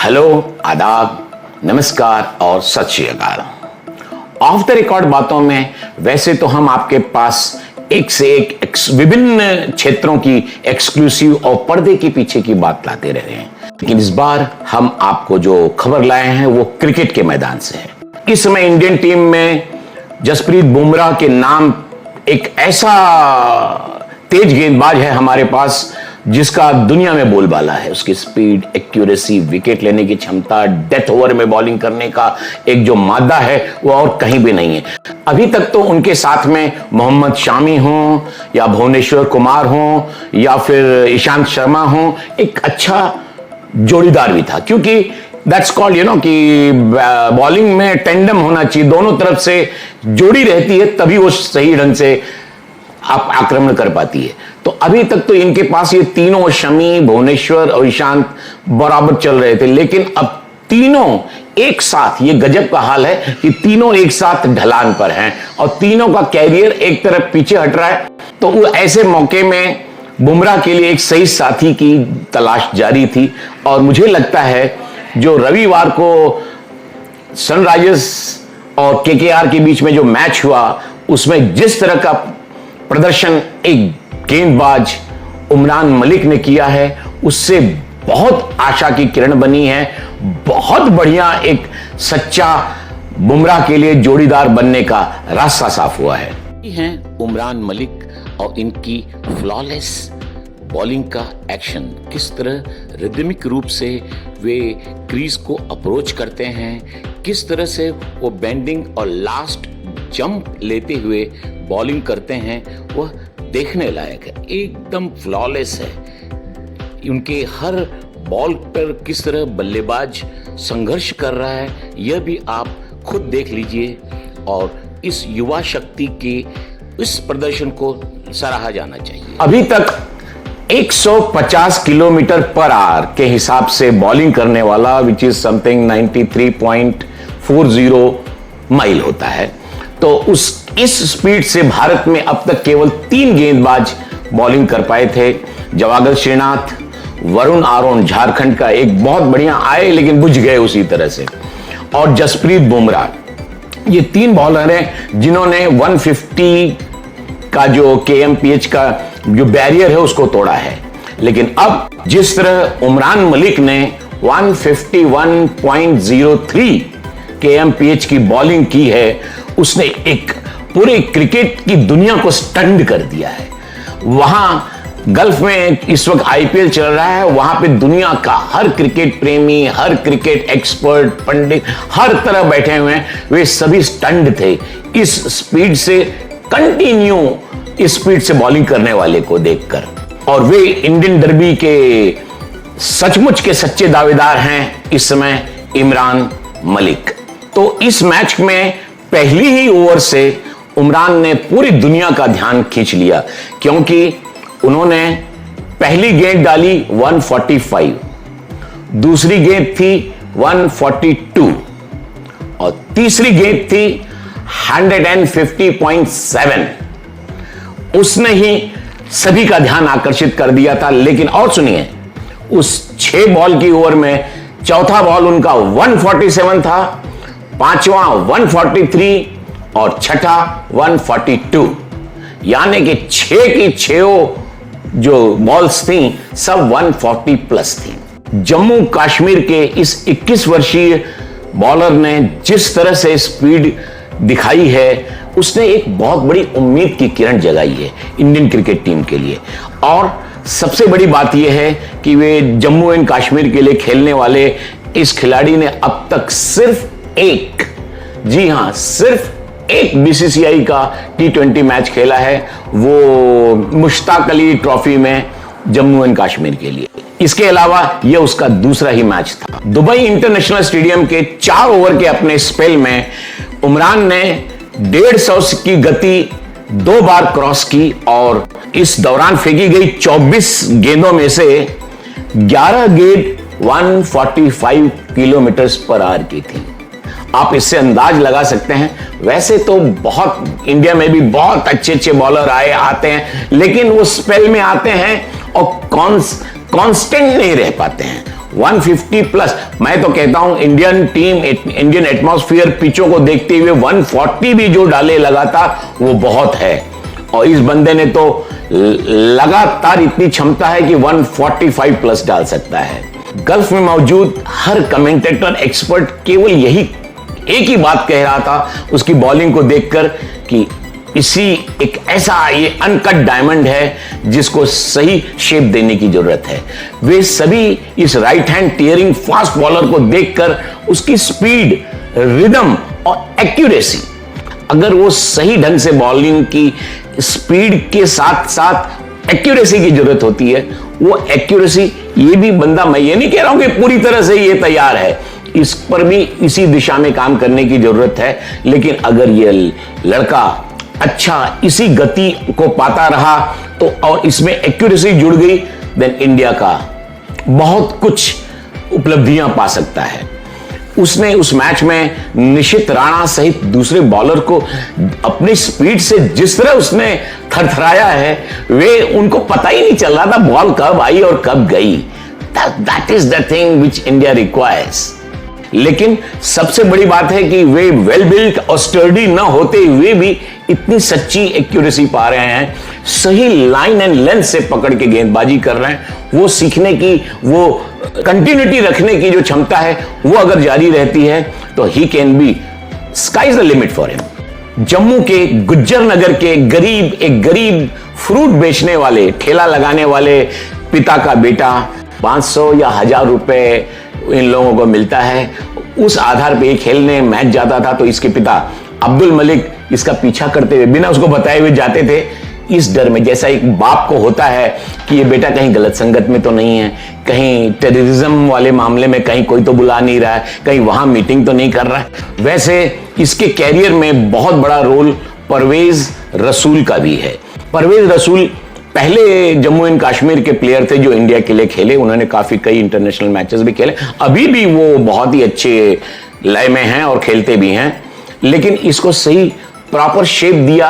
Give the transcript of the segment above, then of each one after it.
Hello, आदाब, नमस्कार और सत श्री अकाल। ऑफ द रिकॉर्ड बातों में वैसे तो हम आपके पास एक से एक विभिन्न क्षेत्रों की एक्सक्लूसिव और पर्दे के पीछे की बात लाते रहे हैं, लेकिन इस बार हम आपको जो खबर लाए हैं वो क्रिकेट के मैदान से है। इस समय इंडियन टीम में जसप्रीत बुमराह के नाम एक ऐसा तेज गेंदबाज है हमारे पास जिसका दुनिया में बोलबाला है। उसकी स्पीड, एक्यूरेसी, विकेट लेने की क्षमता, डेथ ओवर में बॉलिंग करने का एक जो मादा है वो और कहीं भी नहीं है। अभी तक तो उनके साथ में मोहम्मद शामी हो या भुवनेश्वर कुमार हो या फिर ईशांत शर्मा हो, एक अच्छा जोड़ीदार भी था, क्योंकि दैट्स कॉल्ड कि बॉलिंग में टेंडम होना चाहिए, दोनों तरफ से जोड़ी रहती है तभी वो सही ढंग से आप आक्रमण कर पाती है। तो अभी तक तो इनके पास ये तीनों, शमी, भुवनेश्वर और ईशांत, बराबर चल रहे थे, लेकिन अब तीनों एक साथ, ये गजब का हाल है कि तीनों एक साथ ढलान पर हैं और तीनों का कैरियर एक तरफ पीछे हट रहा है। तो वो ऐसे मौके में बुमराह के लिए एक सही साथी की तलाश जारी थी और मुझे लगता है जो रविवार को सनराइजर्स और केकेआर के बीच में जो मैच हुआ उसमें जिस तरह का प्रदर्शन एक गेंदबाज उमरान मलिक ने किया है उससे बहुत आशा की किरण बनी है। बहुत बढ़िया एक सच्चा बुमराह के लिए जोड़ीदार बनने का रास्ता साफ हुआ है। हैं उमरान मलिक और इनकी फ्लॉलेस बॉलिंग का एक्शन, किस तरह रिदमिक रूप से वे क्रीज को अप्रोच करते हैं, किस तरह से वो बेंडिंग और लास्ट जंप लेते हुए बॉलिंग करते हैं, वह देखने लायक है। एकदम फ्लॉलेस है। उनके हर बॉल पर किस तरह बल्लेबाज संघर्ष कर रहा है यह भी आप खुद देख लीजिए और इस युवा शक्ति के इस प्रदर्शन को सराहा जाना चाहिए। अभी तक 150 किलोमीटर पर आवर के हिसाब से बॉलिंग करने वाला विच इज समथिंग 93.40 माइल होता है, तो इस स्पीड से भारत में अब तक केवल 3 गेंदबाज बॉलिंग कर पाए थे। जवागल श्रीनाथ, वरुण आरोन झारखंड का, एक बहुत बढ़िया आए लेकिन बुझ गए उसी तरह से, और जसप्रीत बुमराह। ये 3 बॉलर हैं जिन्होंने 150 का जो KMPH का जो बैरियर है उसको तोड़ा है। लेकिन अब जिस तरह उमरान मलिक ने 151.03 KMPH की बॉलिंग की है, उसने एक पूरे क्रिकेट की दुनिया को स्टन्ड कर दिया है। वहां गल्फ में इस वक्त IPL चल रहा है, वहां पे दुनिया का हर क्रिकेट प्रेमी, हर क्रिकेट एक्सपर्ट, पंडित, हर तरह बैठे हुए हैं, वे सभी स्टन्ड थे इस स्पीड से, कंटिन्यू इस स्पीड से बॉलिंग करने वाले को देखकर। और वे इंडियन डर्बी के सचमुच के सच्चे दावेदार हैं इस समय इमरान मलिक। तो इस मैच में पहली ही ओवर से उमरान ने पूरी दुनिया का ध्यान खींच लिया, क्योंकि उन्होंने पहली गेंद डाली 145, दूसरी गेंद थी 142 और तीसरी गेंद थी 150.7। उसने ही सभी का ध्यान आकर्षित कर दिया था। लेकिन और सुनिए, उस 6 बॉल की ओवर में चौथा बॉल उनका 147 था, पांचवा 143 और छठा 142, यानी कि 6 की 6 जो बॉल्स थी सब 140 प्लस थी। जम्मू कश्मीर के इस 21 वर्षीय बॉलर ने जिस तरह से स्पीड दिखाई है, उसने एक बहुत बड़ी उम्मीद की किरण जगाई है इंडियन क्रिकेट टीम के लिए। और सबसे बड़ी बात यह है कि वे जम्मू एंड कश्मीर के लिए खेलने वाले इस खिलाड़ी ने अब तक सिर्फ एक, जी हां, सिर्फ एक BCCI का T20 मैच खेला है, वो मुश्ताक अली ट्रॉफी में जम्मू एंड कश्मीर के लिए। इसके अलावा यह उसका दूसरा ही मैच था। दुबई इंटरनेशनल स्टेडियम के 4 ओवर के अपने स्पेल में उमरान ने 150 की गति 2 बार क्रॉस की और इस दौरान फेंकी गई 24 गेंदों में से 11 गेंद 145 किलोमीटर पर आवर की थी। आप इससे अंदाज लगा सकते हैं। वैसे तो बहुत इंडिया में भी बहुत अच्छे अच्छे बॉलर आते हैं, लेकिन वो स्पेल में आते हैं और कांस्टेंट नहीं रह पाते हैं। 150 प्लस। मैं तो कहता हूं इंडियन टीम, इंडियन एटमॉस्फेयर पिचों को देखते हुए 140 भी जो डाले लगातार, वो बहुत है। और इस बंदे ने तो लगातार इतनी क्षमता है कि 145 प्लस डाल सकता है। गल्फ में मौजूद हर कमेंटेटर, एक्सपर्ट केवल यही एक ही बात कह रहा था उसकी बॉलिंग को देखकर कि इसी एक ऐसा ये अनकट डायमंड है जिसको सही शेप देने की जरूरत है। वे सभी इस right hand tearing fast bowler को देखकर उसकी स्पीड, रिदम और एक्यूरेसी, अगर वो सही ढंग से बॉलिंग की स्पीड के साथ साथ एक्यूरेसी की जरूरत होती है, वो एक्यूरेसी ये भी बंदा, मैं ये नहीं कह रहा हूं कि पूरी तरह से ये तैयार है, इस पर भी इसी दिशा में काम करने की जरूरत है। लेकिन अगर ये लड़का अच्छा इसी गति को पाता रहा तो और इसमें एक्यूरेसी जुड़ गई, देन इंडिया का बहुत कुछ उपलब्धियां पा सकता है। उसने उस मैच में निशित राणा सहित दूसरे बॉलर को अपनी स्पीड से जिस तरह उसने थरथराया है, वे उनको पता ही नहीं चल रहा था बॉल कब आई और कब गई। That is the thing which India requires. लेकिन सबसे बड़ी बात है कि वे वेल बिल्ट और स्टर्डी न होते हुए भी इतनी सच्ची एक्यूरेसी पा रहे हैं, सही लाइन एंड लेंथ से पकड़ के गेंदबाजी कर रहे हैं। वो सीखने की, वो कंटिन्यूटी रखने की जो क्षमता है, वो अगर जारी रहती है तो he can be, sky is the limit for him. Jammu के गुज्जर नगर के एक गरीब फ्रूट बेचने वाले, ठेला लगाने वाले पिता का बेटा 500 या 1000 रुपए इन लोगों को मिलता है, उस आधार पे खेलने मैच जाता था। तो इसके पिता अब्दुल मलिक इसका पीछा करते हुए बिना उसको बताए हुए जाते थे, इस डर में, जैसा एक बाप को होता है कि ये बेटा कहीं गलत संगत में तो नहीं है, कहीं टेररिज्म वाले मामले में कहीं कोई तो बुला नहीं रहा है, कहीं वहां मीटिंग तो नहीं कर रहा है। वैसे इसके कैरियर में बहुत बड़ा रोल परवेज रसूल का भी है। परवेज रसूल पहले जम्मू एंड कश्मीर के प्लेयर थे जो इंडिया के लिए खेले, उन्होंने काफी कई इंटरनेशनल मैचेस भी खेले, अभी भी वो बहुत ही अच्छे लय में हैं और खेलते भी हैं। लेकिन इसको सही प्रॉपर शेप दिया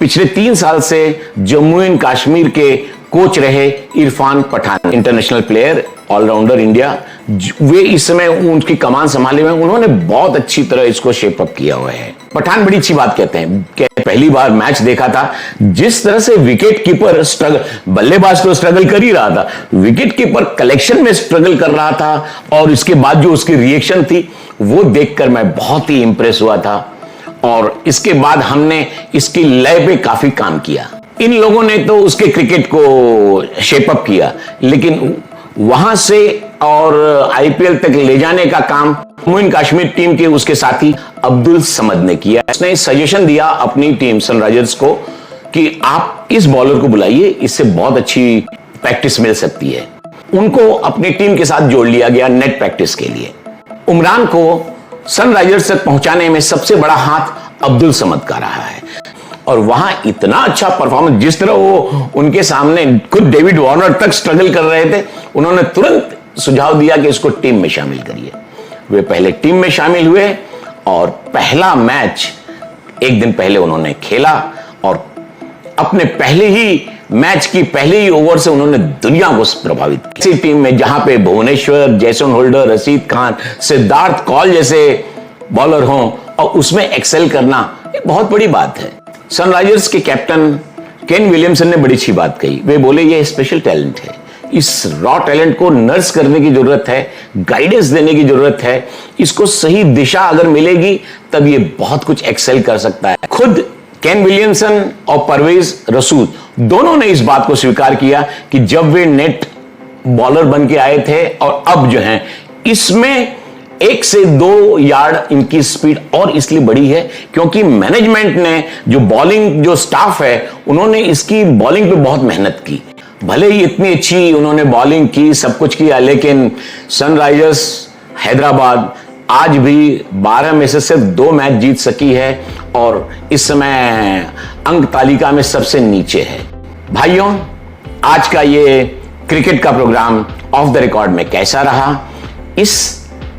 पिछले 3 साल से जम्मू एंड कश्मीर के कोच रहे Irfan Pathan, international player, all rounder India. वे इस समय उनकी कमान संभाले हुए हैं, उन्होंने बहुत अच्छी तरह इसको शेप अप किया हुआ है। पठान बड़ी अच्छी बात कहते हैं कि पहली बार मैच देखा था, जिस तरह से विकेट कीपर स्ट्रगल, बल्लेबाज तो स्ट्रगल कर ही रहा था, विकेट कीपर कलेक्शन में स्ट्रगल कर रहा था, और इसके बाद जो उसकी रिएक्शन थी वो देखकर मैं बहुत ही इंप्रेस हुआ था। और इसके बाद हमने इसकी लय पे काफी काम किया। इन लोगों ने तो उसके क्रिकेट को शेप अप किया, लेकिन वहां से और आईपीएल तक ले जाने का काम जम्मू एंड कश्मीर टीम के उसके साथी अब्दुल समद ने किया। उसने सजेशन दिया अपनी टीम सनराइजर्स को कि आप इस बॉलर को बुलाइए, इससे बहुत अच्छी प्रैक्टिस मिल सकती है। उनको अपनी टीम के साथ जोड़ लिया गया नेट प्रैक्टिस के लिए। उमरान को सनराइजर्स तक पहुंचाने में सबसे बड़ा हाथ अब्दुल समद का रहा है, और वहां इतना अच्छा परफॉर्मेंस, जिस तरह वो उनके सामने खुद डेविड वार्नर तक स्ट्रगल कर रहे थे, उन्होंने तुरंत सुझाव दिया कि इसको टीम में शामिल करिए। वे पहले टीम में शामिल हुए और पहला मैच एक दिन पहले उन्होंने खेला, और अपने पहले ही मैच की पहले ही ओवर से उन्होंने दुनिया को प्रभावित किया। इसी टीम में जहां पे भुवनेश्वर, जैसन होल्डर, रशीद खान, सिद्धार्थ कौल जैसे बॉलर हों और उसमें एक्सेल करना एक बहुत बड़ी बात है। सनराइजर्स के कैप्टन केन विलियमसन ने बड़ी अच्छी बात कही। वे बोले ये स्पेशल टैलेंट है, इस रॉ टैलेंट को नर्स करने की जरूरत है, गाइडेंस देने की जरूरत है, इसको सही दिशा अगर मिलेगी तब ये बहुत कुछ एक्सेल कर सकता है। खुद केन विलियमसन और परवेज रसूल दोनों ने इस बात को स्वीकार किया कि जब वे नेट बॉलर बन के आए थे और अब जो हैं, इसमें 1 से 2 यार्ड इनकी स्पीड और इसलिए बढ़ी है क्योंकि मैनेजमेंट ने, जो बॉलिंग जो स्टाफ है, उन्होंने इसकी बॉलिंग पे बहुत मेहनत की। भले ही इतनी अच्छी उन्होंने बॉलिंग की, सब कुछ किया, लेकिन सनराइजर्स हैदराबाद आज भी 12 में से सिर्फ 2 मैच जीत सकी है और इस समय अंक तालिका में सबसे नीचे है। भाइयों, आज का ये क्रिकेट का प्रोग्राम ऑफ द रिकॉर्ड में कैसा रहा? इस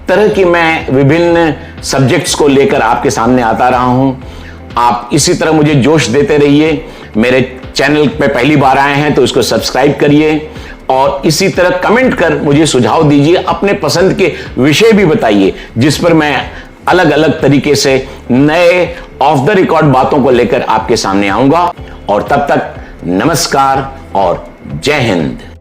तरह की मैं विभिन्न सब्जेक्ट्स को लेकर आपके सामने आता रहा हूं। आप इसी तरह मुझे जोश देते रहिए। मेरे चैनल पे पहली बार आए हैं तो इसको सब्सक्राइब करिए और इसी तरह कमेंट कर मुझे सुझाव दीजिए, अपने पसंद के विषय भी बताइए जिस पर मैं अलग अलग तरीके से नए ऑफ द रिकॉर्ड बातों को लेकर आपके सामने आऊंगा। और तब तक नमस्कार और जय हिंद।